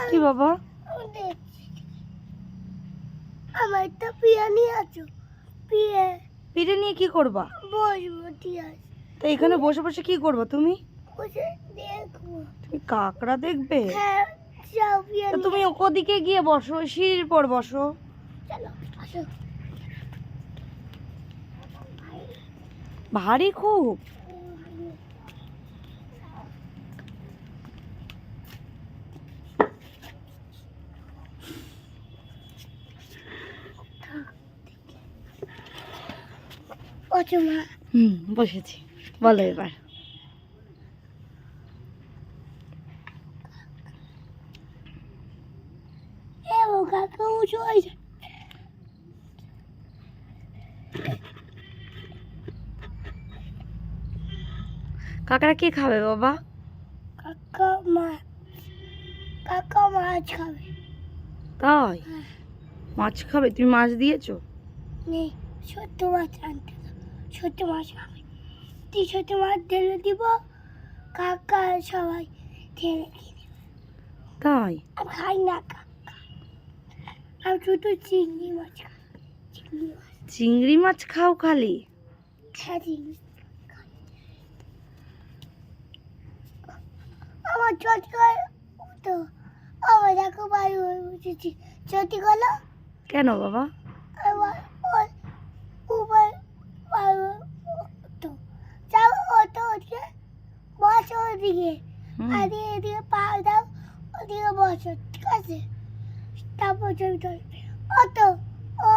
কি বাবা? আমার তো পিয়া নিয়ে আছো। পিঠে নিয়ে কি করবা? বসবো, ঠিক আছে। তো এখানে বসে বসে কি করবা তুমি? বসে দেখবো। তুমি কাকড়া দেখবে? হ্যাঁ, যাও পিয়া তো নিয়ে তুমি ওদিকে গিয়ে বসো, সিঁড়ির পর বসো। চলো, আসো। ভারী খুব। ওঠো মা। বসেছি, বলো এবার। ও কাকা উঠে হয়েছে। কাকড়া কে খাবে বাবা? কাকা মাছ খাবে। তাই? মাছ খাবে? তুমি মাছ দিয়েছো? নেই, ছোট্ট মাছ আনতে দাও। ছোট্ট মাছ খাবে। তুই ছোট্ট মাছ ঢেলে দিব, কাকা সবাই ঢেলে দিয়ে দেবে। তাই? আমি খাই না কাকা, আমি শুধু চিংড়ি মাছ খাই। চিংড়ি মাছ খাও খালি? হ্যাঁ, চিংড়ি খাই। আমার চট করে তো আমার দেখো বাড়ি হয়ে উঠেছি। চটি গেলো কেন বাবা? আমার ওর উপর তো যাও, ওটা ওদিকে বসো, ওদিকে আর এদিকে পা দাও, ওদিকে বসো, ঠিক আছে? তারপর ছবি তুলবে। অতো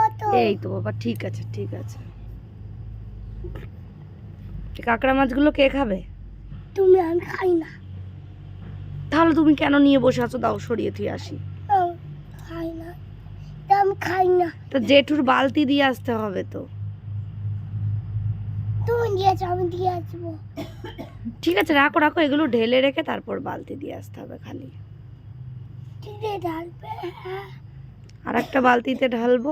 অতো এই তো বাবা, ঠিক আছে ঠিক আছে। কাঁকড়া মাছগুলো কে খাবে? তুমি, আমি খাই না। তাহলে তুমি কেন নিয়ে বসে আছো? দাও সরিয়ে থুয়ে আসি। খাই না, আমি খাই না। তো জেঠুর বালতি দিয়ে আসতে হবে তো। তুমি দিয়েছো, আমি দিয়ে আসবো। ঠিক আছে, রাখো রাখো, এগুলো ঢেলে রেখে তারপর বালতি দিয়ে আসতে হবে খালি। ঠিক আছে, ঢালবে। হ্যাঁ, আর একটা বালতিতে ঢালবো।